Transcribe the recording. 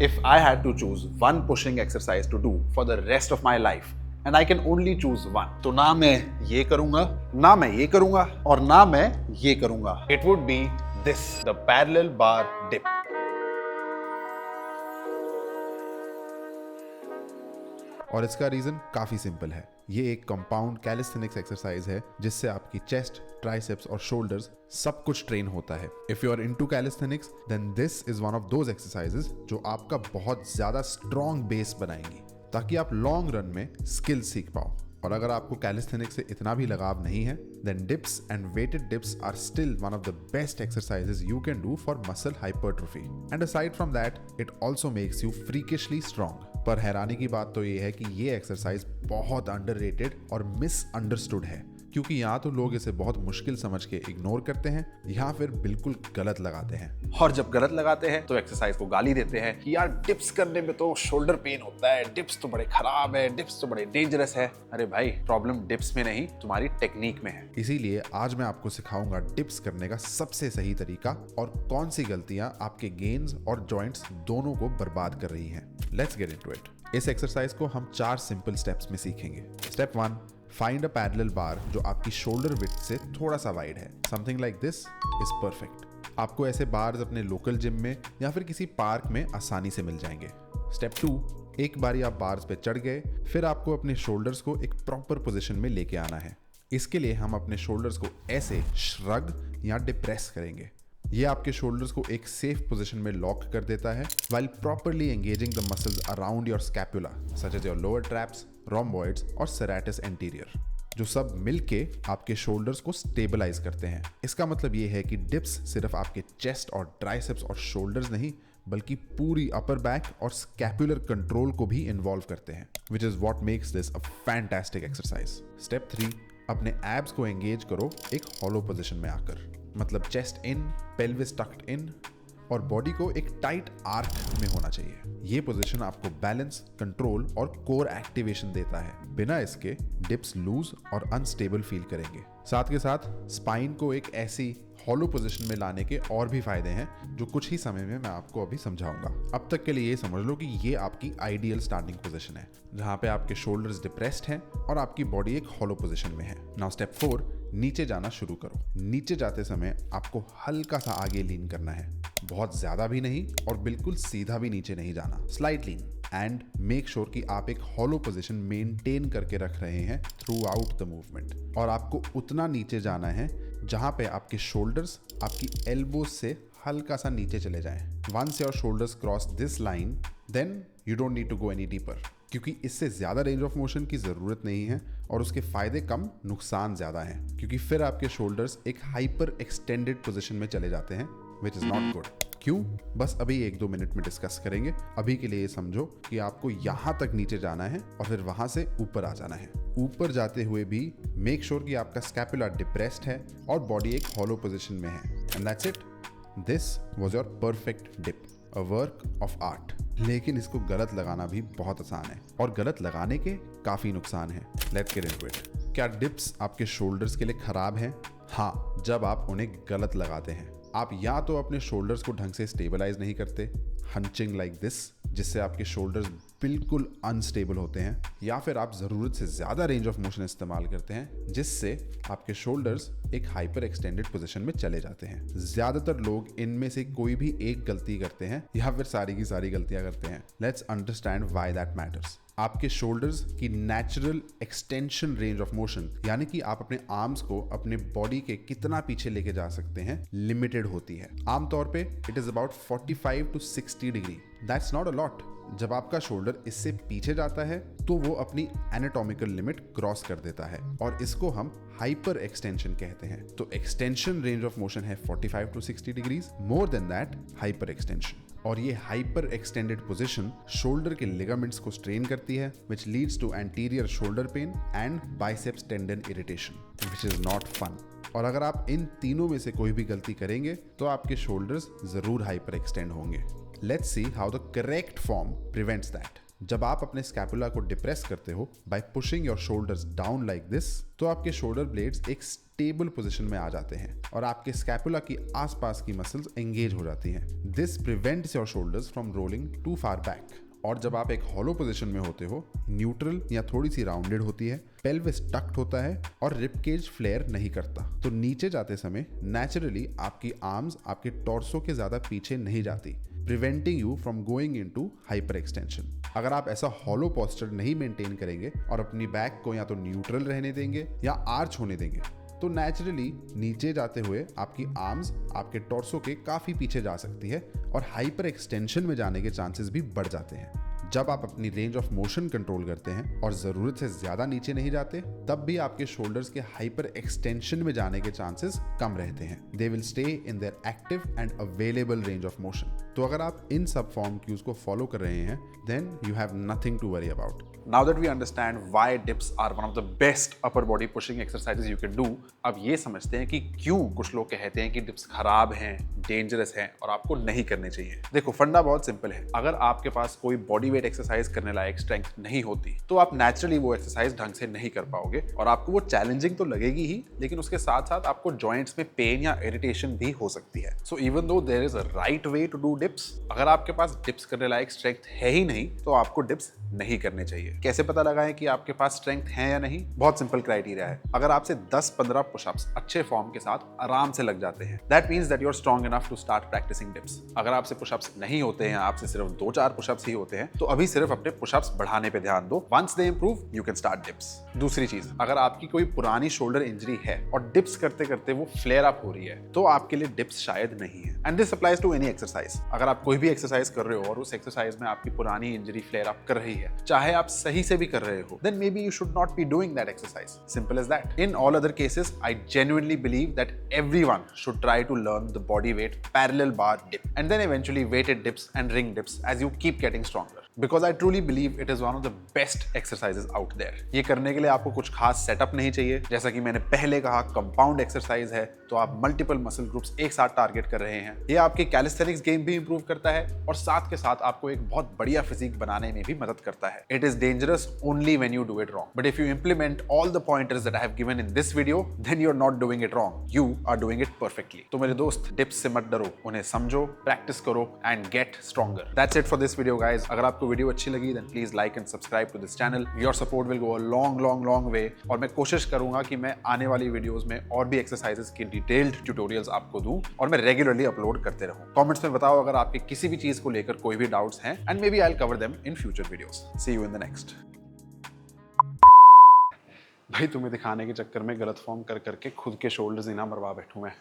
If I had to choose one pushing exercise to do for the rest of my life and I can only choose one, तो ना मैं ये करूंगा, ना मैं ये करूंगा और ना मैं ये करूंगा. It would be this, the parallel bar dip. और इसका रीजन काफी सिंपल है. ये एक कंपाउंड कैलिस्थेनिक्स एक्सरसाइज है जिससे आपकी चेस्ट, ट्राइसेप्स और शोल्डर्स सब कुछ ट्रेन होता है. If you are into calisthenics then this is one of those exercises जो आपका बहुत ज्यादा स्ट्रॉन्ग बेस बनाएंगी ताकि आप लॉन्ग रन में स्किल सीख पाओ. और अगर आपको कैलिस्थेनिक्स से इतना भी लगाव नहीं है then dips and weighted dips are still one of the best exercises you can do for muscle hypertrophy. And aside from that it also makes you freakishly strong. पर हैरानी की बात तो ये है कि ये एक्सरसाइज बहुत अंडररेटेड और मिसअंडरस्टूड है क्योंकि यहाँ तो लोग इसे बहुत मुश्किल समझ के इग्नोर करते हैं या फिर बिल्कुल गलत लगाते हैं. और जब गलत लगाते हैं तो एक्सरसाइज को गाली देते हैं कि यार डिप्स करने में तो शोल्डर पेन होता है, डिप्स तो बड़े खराब है, डिप्स तो बड़े डेंजरस है. अरे भाई, प्रॉब्लम डिप्स में नहीं तुम्हारी टेक्निक में है. इसीलिए आज मैं आपको सिखाऊंगा डिप्स करने का सबसे सही तरीका और कौन सी गलतियां आपके गेन्स और जॉइंट्स दोनों को बर्बाद कर रही हैं. Let's get into it. इस एक्सरसाइज को हम 4 सिंपल स्टेप्स में सीखेंगे. स्टेप 1, फाइंड अ पैरेलल बार जो आपकी शोल्डर विड्थ से थोड़ा सा वाइड है. Something like this is perfect. आपको ऐसे बार्स अपने लोकल जिम में या फिर किसी पार्क में आसानी से मिल जाएंगे. स्टेप 2, एक बारी आप बार्स पे चढ़ गए फिर आपको अपने शोल्डर्स को एक प्रॉपर पोजीशन में लेके आना है. इसके लिए हम अपने शोल्डर्स को ऐसे श्रग या डिप्रेस करेंगे. ये आपके शोल्डर्स को एक सेफ पोजीशन में लॉक कर देता है while properly engaging the muscles around your scapula such as your lower traps, rhomboids और serratus anterior, जो सब मिलके आपके शोल्डर्स को स्टेबलाइज करते हैं. इसका मतलब ये है कि डिप्स सिर्फ आपके चेस्ट और ट्राइसेप्स और शोल्डर्स नहीं बल्कि पूरी अपर बैक और स्कैपुलर कंट्रोल को भी इन्वॉल्व करते हैं, which is what makes this a fantastic exercise. Step 3, अपने एब्स को एंगेज करो एक हॉलो पोजीशन में आकर. मतलब चेस्ट इन, पेल्विस टक्ड इन और बॉडी को एक टाइट आर्क में होना चाहिए. ये पोजीशन आपको बैलेंस, कंट्रोल और कोर एक्टिवेशन देता है. बिना इसके डिप्स लूज और अनस्टेबल फील करेंगे. साथ के साथ स्पाइन को एक ऐसी हॉलो पोजीशन में लाने के और भी फायदे हैं जो कुछ ही समय में मैं आपको अभी समझाऊंगा. अब तक के लिए ये समझ लो कि ये आपकी आइडियल स्टार्टिंग पोजीशन है जहां पे आपके शोल्डर्स डिप्रेस्ड हैं और आपकी बॉडी एक हॉलो पोजीशन में है. नाउ स्टेप 4, नीचे जाना शुरू करो. नीचे जाते समय आपको हल्का सा आगे लीन करना है. बहुत ज्यादा भी नहीं और बिल्कुल सीधा भी नीचे नहीं जाना. Slight lean and make sure कि आप एक हॉलो पोजीशन मेंटेन करके रख रहे हैं थ्रू आउट द मूवमेंट. और आपको उतना नीचे जाना है जहां पे आपके शोल्डर्स आपकी एल्बोज से हल्का सा नीचे चले जाएं. Once your shoulders cross this line then you don't need to go any deeper क्योंकि इससे ज्यादा रेंज ऑफ मोशन की जरूरत नहीं है और उसके फायदे कम, नुकसान ज्यादा हैं क्योंकि फिर आपके शोल्डर्स एक हाइपर एक्सटेंडेड पोजीशन में चले जाते हैं विच इज नॉट गुड. क्यों? बस अभी 1-2 मिनट में डिस्कस करेंगे. अभी के लिए ये समझो कि आपको यहाँ तक नीचे जाना है और फिर वहां से ऊपर आ जाना है. ऊपर जाते हुए भी मेक श्योर कि आपका स्कैपुला डिप्रेस्ड है और बॉडी एक हॉलो पोजीशन में है. And that's it. This was your perfect dip, a work of art. लेकिन इसको गलत लगाना भी बहुत आसान है और गलत लगाने के काफी नुकसान हैं. Let's get into it. क्या डिप्स आपके शोल्डर्स के लिए खराब हैं? हाँ, जब आप उन्हें गलत लगाते हैं. आप या तो अपने शोल्डर्स को ढंग से स्टेबलाइज नहीं करते, हंचिंग लाइक दिस, जिससे आपके शोल्डर्स बिल्कुल अनस्टेबल होते हैं, या फिर आप ज़रूरत से ज़्यादा रेंज ऑफ मोशन इस्तेमाल करते हैं जिससे आपके शोल्डर्स एक हाइपर एक्सटेंडेड पोजीशन में चले जाते हैं. ज़्यादातर लोग इनमें से कोई भी एक गलती करते हैं या फिर सारी की सारी गलतियां करते हैं. Let's understand why that matters. आपके शोल्डर्स की natural extension range of motion, यानी कि आप अपने आर्म्स को अपने बॉडी के कितना पीछे लेके जा सकते हैं, लिमिटेड होती है. आमतौर पे it is about 45 to 60 degree. That's not a lot. जब आपका शोल्डर इससे पीछे जाता है तो वो अपनी एनाटॉमिकल लिमिट क्रॉस कर देता है और इसको हम हाइपर एक्सटेंशन कहते हैं. तो एक्सटेंशन रेंज ऑफ मोशन है 45 to 60 degrees. More than that hyper extension. और ये हाइपर एक्सटेंडेड पोजीशन शोल्डर के लिगामेंट्स को स्ट्रेन करती है which leads to anterior shoulder pain and biceps tendon irritation, which is not fun. और अगर आप इन तीनों में से कोई भी गलती करेंगे तो आपके शोल्डर्स जरूर हाइपर एक्सटेंड होंगे. Let's see how the correct form prevents that. जब आप अपने स्कैपुला को डिप्रेस करते हो bye pushing your shoulders down like this, तो आपके शोल्डर ब्लेड्स एक स्टेबल पोजीशन में आ जाते हैं और आपके स्कैपुला की आसपास की मसल्स एंगेज हो जाती हैं। This prevents your shoulders from rolling too far back. और जब आप एक हॉलो पोजीशन में होते हो, न्यूट्रल या थोड़ी सी राउंडेड होती है, पेल्विस टक्ट होता है और रिब केज फ्लेयर नहीं करता, तो नीचे जाते समय नेचुरली आपकी आर्म्स आपके टॉर्सो के ज्यादा पीछे नहीं जाती, preventing you from going into hyper extension. अगर आप ऐसा हॉलो पोस्चर नहीं मेंटेन करेंगे और अपनी बैक को या तो न्यूट्रल रहने देंगे या आर्च होने देंगे, तो नेचुरली नीचे जाते हुए आपकी आर्म्स आपके टॉर्सो के काफी पीछे जा सकती है और हाइपर एक्सटेंशन में जाने के चांसेस भी बढ़ जाते हैं। जब आप अपनी रेंज ऑफ मोशन कंट्रोल करते हैं और जरूरत से ज्यादा नीचे नहीं जाते, तब भी आपके शोल्डर्स के हाइपर एक्सटेंशन में जाने के चांसेस कम रहते हैं। They will stay in their active and available range of motion. तो अगर आप इन सब फॉर्म क्यूज को फॉलो कर रहे हैं, then you have nothing to worry about. Now that we understand why dips are one of the best upper body pushing exercises you can do, अब ये समझते हैं कि क्यों कुछ लोग कहते हैं कि डिप्स खराब हैं, डेंजरस हैं और आपको नहीं करने चाहिए। देखो, फंडा बहुत सिंपल है। अगर आपके पास कोई बॉडी वेट एक्सरसाइज करने लायक स्ट्रेंथ नहीं होती, तो आप नेचुरली वो एक्सरसाइज ढंग से नहीं कर पाओगे और आपको वो चैलेंजिंग तो लगेगी ही, लेकिन उसके साथ साथ आपको जॉइंट्स में पेन या इरिटेशन भी हो सकती है। So even though there is a right way to do dips, अगर आपके पास डिप्स करने लायक स्ट्रेंथ है ही नहीं, तो आपको डिप्स नहीं करने चाहिए। कैसे पता लगाएं कि आपके पास स्ट्रेंथ है या नहीं? बहुत सिंपल क्राइटेरिया है। अगर आपसे 10-15 पुशअप्स अच्छे फॉर्म के साथ आराम से लग जाते हैं, that means that you are strong enough to start practising dips. अगर आपसे पुशअप्स नहीं होते हैं, आपसे सिर्फ 2-4 पुशअप्स ही होते हैं, तो अभी सिर्फ अपने पुशअप्स बढ़ाने पे ध्यान दो। Once they improve, you can start dips. दूसरी चीज, अगर आपकी कोई पुरानी शोल्डर इंजरी है और डिप्स करते करते वो फ्लेयर अप हो रही है, तो आपके लिए डिप्स शायद नहीं है। And this applies to any exercise. अगर आप कोई भी एक्सरसाइज कर रहे हो और उस एक्सरसाइज में आपकी पुरानी इंजरी फ्लेयर अप कर रही है, चाहे आप सही से भी कर रहे हो, then maybe you should not be doing that exercise. Simple as that. In all other cases, I genuinely believe that everyone should try to learn the body weight parallel bar dip and then eventually weighted dips and ring dips as you keep getting stronger. Because I truly believe it is one of the best exercises out there. ये करने के लिए आपको कुछ खास setup नहीं चाहिए। जैसा कि मैंने पहले कहा, कंपाउंड एक्सरसाइज है, तो आप मल्टीपल मसल ग्रुप्स एक साथ टारगेट कर रहे हैं। ये आपके कैलिस्थेनिक्स गेम भी इंप्रूव करता है और साथ के साथ आपको एक बहुत बढ़िया फिजिक बनाने में भी मदद करता है। It is dangerous only when you do it wrong. But if you implement all the pointers that I have given in this video, then you're not doing it wrong. You are doing it perfectly. तो मेरे दोस्त, dips से मत डरो, उन्हें समझो, practice करो and get stronger. That's it for this video, guys. अगर आपको वीडियो अच्छी लगी, then please like and subscribe to this channel. Your support will go a long way. और मैं कोशिश करूंगा कि मैं आने वाली वीडियोस में और भी एक्सरसाइजेस की डिटेल्ड ट्यूटोरियल्स आपको दूं और मैं रेगुलरली अपलोड करते रहूं। कमेंट्स में बताओ अगर आपके किसी भी चीज को लेकर कोई भी डाउट्स हैं, and maybe I'll cover them in future videos. See you in the next. भाई, तुम्हें दिखाने के चक्कर में गलत फॉर्म कर करके खुद के शोल्डर्स ही ना मरवा बैठूं मैं।